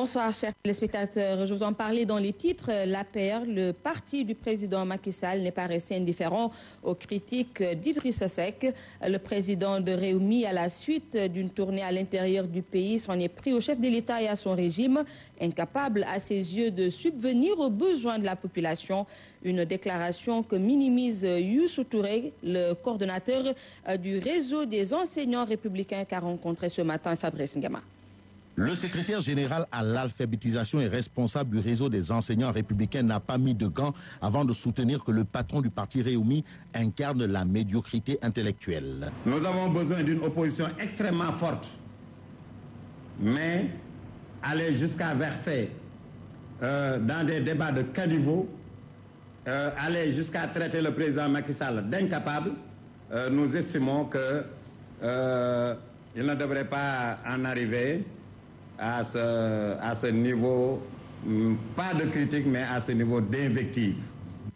Bonsoir, chers téléspectateurs. Je vous en parlais dans les titres. L'APR, le parti du président Macky Sall, n'est pas resté indifférent aux critiques d'Idrissa Seck. Le président de Rewmi, à la suite d'une tournée à l'intérieur du pays, s'en est pris au chef de l'État et à son régime, incapable à ses yeux de subvenir aux besoins de la population. Une déclaration que minimise Youssou Touré, le coordonnateur du réseau des enseignants républicains qu'a rencontré ce matin Fabrice Ngama. Le secrétaire général à l'alphabétisation et responsable du réseau des enseignants républicains n'a pas mis de gants avant de soutenir que le patron du parti Rewmi incarne la médiocrité intellectuelle. Nous avons besoin d'une opposition extrêmement forte, mais aller jusqu'à verser dans des débats de caniveau, aller jusqu'à traiter le président Macky Sall d'incapable, nous estimons que il ne devrait pas en arriver à ce niveau, pas de critique, mais à ce niveau d'invective.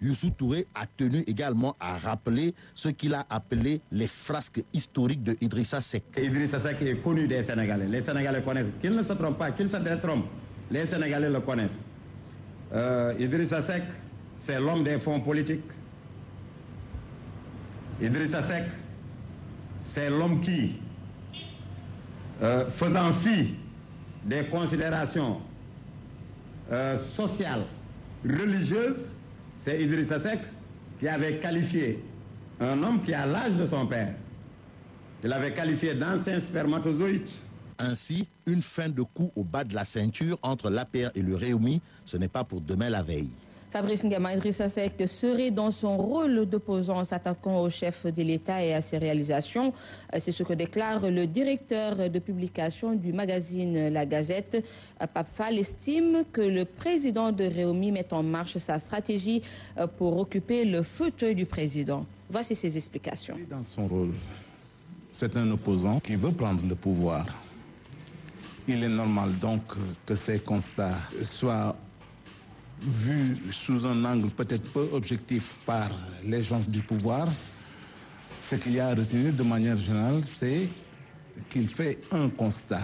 Youssou Touré a tenu également à rappeler ce qu'il a appelé les frasques historiques de Idrissa Seck. Idrissa Seck est connu des Sénégalais. Les Sénégalais connaissent. Qu'ils ne se trompent pas, qu'ils se détrompent. Les Sénégalais le connaissent. Idrissa Seck, c'est l'homme des fonds politiques. Idrissa Seck, c'est l'homme qui, faisant fi des considérations sociales, religieuses, c'est Idrissa Seck qui avait qualifié un homme qui a l'âge de son père. Il avait qualifié d'ancien spermatozoïde. Ainsi, une fin de coup au bas de la ceinture entre l'APR et le Rewmi, ce n'est pas pour demain la veille. Fabrice Ngama, Idrissa Seck serait dans son rôle d'opposant en s'attaquant au chef de l'État et à ses réalisations. C'est ce que déclare le directeur de publication du magazine La Gazette. Pape Fall estime que le président de Rewmi met en marche sa stratégie pour occuper le fauteuil du président. Voici ses explications. Dans son rôle, c'est un opposant qui veut prendre le pouvoir. Il est normal donc que ces constats soient vu sous un angle peut-être peu objectif par les gens du pouvoir. Ce qu'il y a à retenir de manière générale, c'est qu'il fait un constat,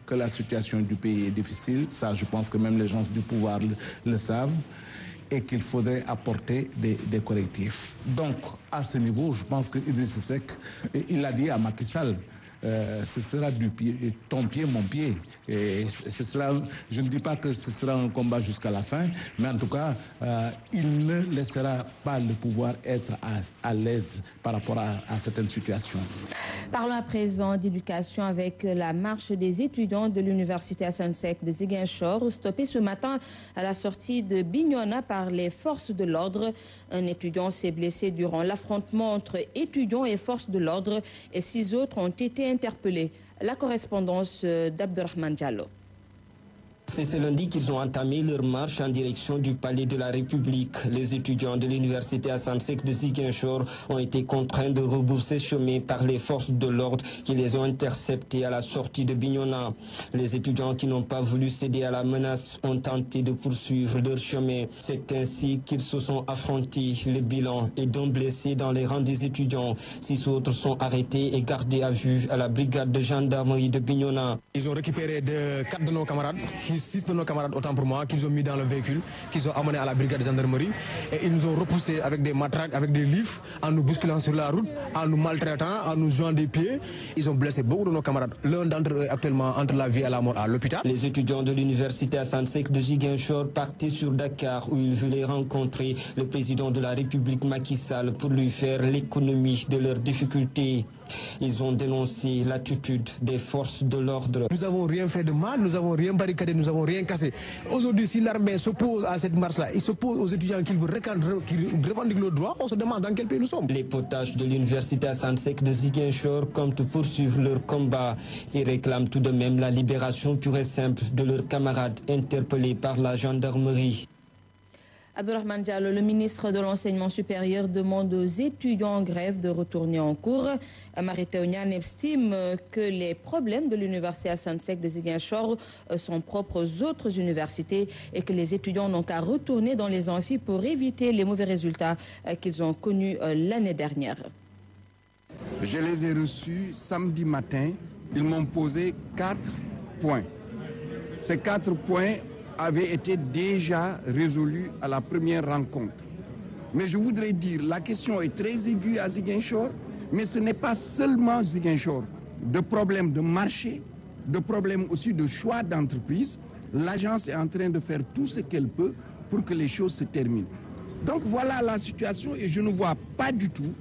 que la situation du pays est difficile, ça je pense que même les gens du pouvoir le savent, et qu'il faudrait apporter des correctifs. Donc à ce niveau, je pense que Idrissa Seck, il a dit à Macky Sall, ce sera ton pied, mon pied. Et ce sera, je ne dis pas que ce sera un combat jusqu'à la fin, mais en tout cas, il ne laissera pas le pouvoir être à l'aise par rapport à certaines situations. Parlons à présent d'éducation avec la marche des étudiants de l'université Assane Seck de Ziguinchor, stoppée ce matin à la sortie de Bignona par les forces de l'ordre. Un étudiant s'est blessé durant l'affrontement entre étudiants et forces de l'ordre et 6 autres ont été interpellés. La correspondance d'Abderrahmane Diallo. C'est ce lundi qu'ils ont entamé leur marche en direction du palais de la République. Les étudiants de l'université Assane Seck de Ziguinchor ont été contraints de rebourser chemin par les forces de l'ordre qui les ont interceptés à la sortie de Bignona. Les étudiants qui n'ont pas voulu céder à la menace ont tenté de poursuivre leur chemin. C'est ainsi qu'ils se sont affrontés. Le bilan est d'un blessé dans les rangs des étudiants. 6 autres sont arrêtés et gardés à vue à la brigade de gendarmerie de Bignona. Ils ont récupéré 4 de nos camarades, 6 de nos camarades autant pour moi, qu'ils ont mis dans le véhicule, qu'ils ont amené à la brigade de gendarmerie et ils nous ont repoussés avec des matraques, avec des livres, en nous bousculant sur la route, en nous maltraitant, en nous jouant des pieds. Ils ont blessé beaucoup de nos camarades. L'un d'entre eux est actuellement entre la vie et la mort à l'hôpital. Les étudiants de l'université Assane Seck de Ziguinchor partaient sur Dakar où ils voulaient rencontrer le président de la République Macky Sall pour lui faire l'économie de leurs difficultés. Ils ont dénoncé l'attitude des forces de l'ordre. Nous n'avons rien fait de mal, nous n'avons rien barricadé, nous n'avons rien cassé. Aujourd'hui, si l'armée s'oppose à cette marche-là, il s'oppose aux étudiants qui revendiquent leurs droits, on se demande dans quel pays nous sommes. Les potages de l'université Assane Seck de Ziguinchor comptent poursuivre leur combat. Ils réclament tout de même la libération pure et simple de leurs camarades interpellés par la gendarmerie. Abderrahmane Diallo, le ministre de l'Enseignement supérieur, demande aux étudiants en grève de retourner en cours. Mary-Teuw Niane estime que les problèmes de l'université Assane Seck de Ziguinchor sont propres aux autres universités et que les étudiants n'ont qu'à retourner dans les amphis pour éviter les mauvais résultats qu'ils ont connus l'année dernière. Je les ai reçus samedi matin. Ils m'ont posé 4 points. Ces 4 points avaient été déjà résolus à la première rencontre. Mais je voudrais dire, la question est très aiguë à Ziguinchor, mais ce n'est pas seulement Ziguinchor. De problèmes de marché, de problèmes aussi de choix d'entreprise. L'agence est en train de faire tout ce qu'elle peut pour que les choses se terminent. Donc voilà la situation et je ne vois pas du tout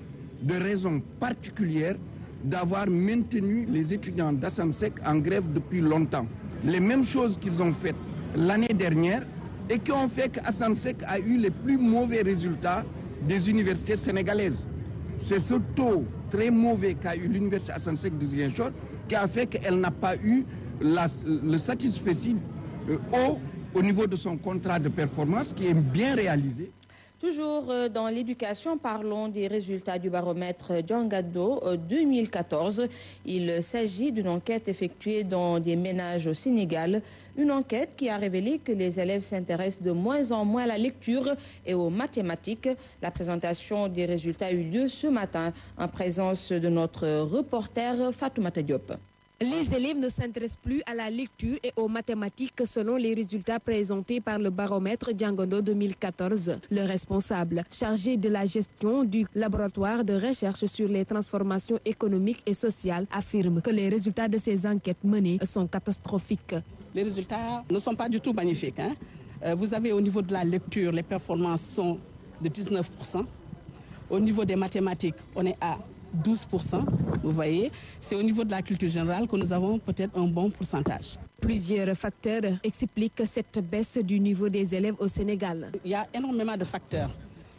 de raison particulière d'avoir maintenu les étudiants d'Assansec en grève depuis longtemps. Les mêmes choses qu'ils ont faites l'année dernière et qui ont fait qu'Assansec a eu les plus mauvais résultats des universités sénégalaises. C'est ce taux très mauvais qu'a eu l'université Assansec de Ziguinchor qui a fait qu'elle n'a pas eu le satisfecit au niveau de son contrat de performance qui est bien réalisé. Toujours dans l'éducation, parlons des résultats du baromètre Djangando 2014. Il s'agit d'une enquête effectuée dans des ménages au Sénégal. Une enquête qui a révélé que les élèves s'intéressent de moins en moins à la lecture et aux mathématiques. La présentation des résultats a eu lieu ce matin en présence de notre reporter Fatoumata Diop. Les élèves ne s'intéressent plus à la lecture et aux mathématiques selon les résultats présentés par le baromètre Djangando 2014. Le responsable chargé de la gestion du laboratoire de recherche sur les transformations économiques et sociales affirme que les résultats de ces enquêtes menées sont catastrophiques. Les résultats ne sont pas du tout magnifiques. Vous avez au niveau de la lecture, les performances sont de 19%. Au niveau des mathématiques, on est à 12%, vous voyez, c'est au niveau de la culture générale que nous avons peut-être un bon pourcentage. Plusieurs facteurs expliquent cette baisse du niveau des élèves au Sénégal. Il y a énormément de facteurs.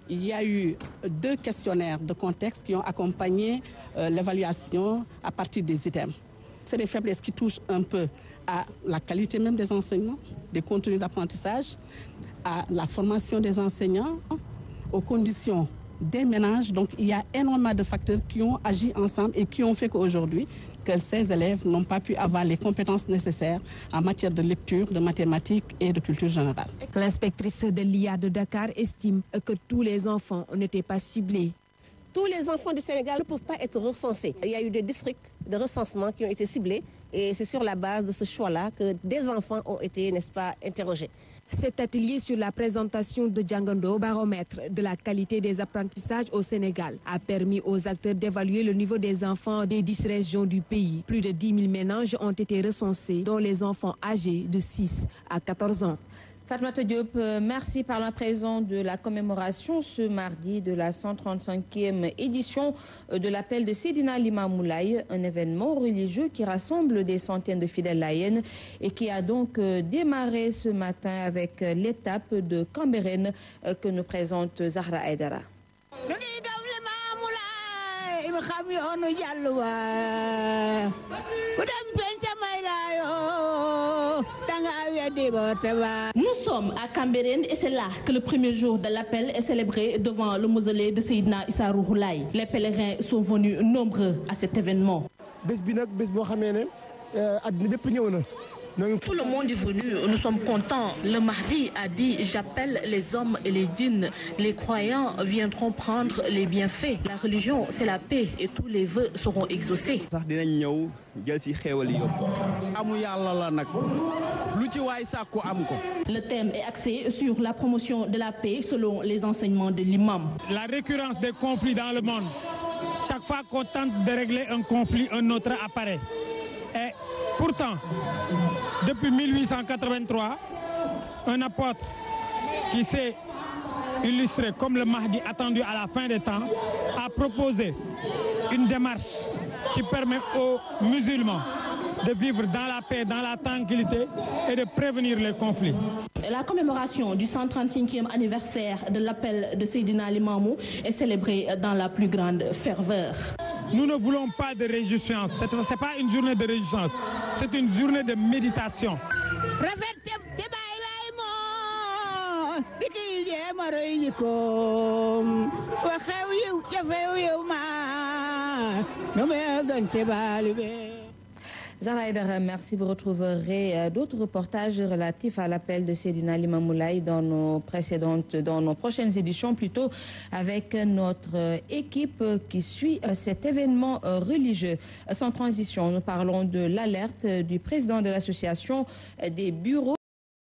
Il y a eu 2 questionnaires de contexte qui ont accompagné l'évaluation à partir des items. C'est des faiblesses qui touchent un peu à la qualité même des enseignements, des contenus d'apprentissage, à la formation des enseignants, aux conditions des ménages. Donc il y a énormément de facteurs qui ont agi ensemble et qui ont fait qu'aujourd'hui, que ces élèves n'ont pas pu avoir les compétences nécessaires en matière de lecture, de mathématiques et de culture générale. L'inspectrice de l'IA de Dakar estime que tous les enfants n'étaient pas ciblés. Tous les enfants du Sénégal ne peuvent pas être recensés. Il y a eu des districts de recensement qui ont été ciblés et c'est sur la base de ce choix-là que des enfants ont été, n'est-ce pas, interrogés. Cet atelier sur la présentation de Djangando, baromètre de la qualité des apprentissages au Sénégal, a permis aux acteurs d'évaluer le niveau des enfants des 10 régions du pays. Plus de 10 000 ménages ont été recensés, dont les enfants âgés de 6 à 14 ans. Fatoumata Diop, merci par la présence de la commémoration ce mardi de la 135e édition de l'appel de Seydina Limamou Laye, un événement religieux qui rassemble des centaines de fidèles layennes et qui a donc démarré ce matin avec l'étape de Cambérène que nous présente Zahra Aïdara. Nous sommes à Cambérène et c'est là que le premier jour de l'appel est célébré devant le mausolée de Seydina Issa Rouhou Laye. Les pèlerins sont venus nombreux à cet événement. Tout le monde est venu, nous sommes contents. Le Mahdi a dit: j'appelle les hommes et les djinns. Les croyants viendront prendre les bienfaits. La religion, c'est la paix et tous les vœux seront exaucés. Le thème est axé sur la promotion de la paix selon les enseignements de l'imam. La récurrence des conflits dans le monde. Chaque fois qu'on tente de régler un conflit, un autre apparaît. Et pourtant, depuis 1883, un apôtre qui s'est illustré comme le Mahdi attendu à la fin des temps a proposé une démarche qui permet aux musulmans de vivre dans la paix, dans la tranquillité et de prévenir les conflits. La commémoration du 135e anniversaire de l'appel de Seydina Limamou est célébrée dans la plus grande ferveur. Nous ne voulons pas de réjouissance. Ce n'est pas une journée de réjouissance, c'est une journée de méditation. Zahra Aïdara, merci. Vous retrouverez d'autres reportages relatifs à l'appel de Seydina Limamoulaye dans nos prochaines éditions, plutôt avec notre équipe qui suit cet événement religieux. Sans transition, nous parlons de l'alerte du président de l'association des bureaux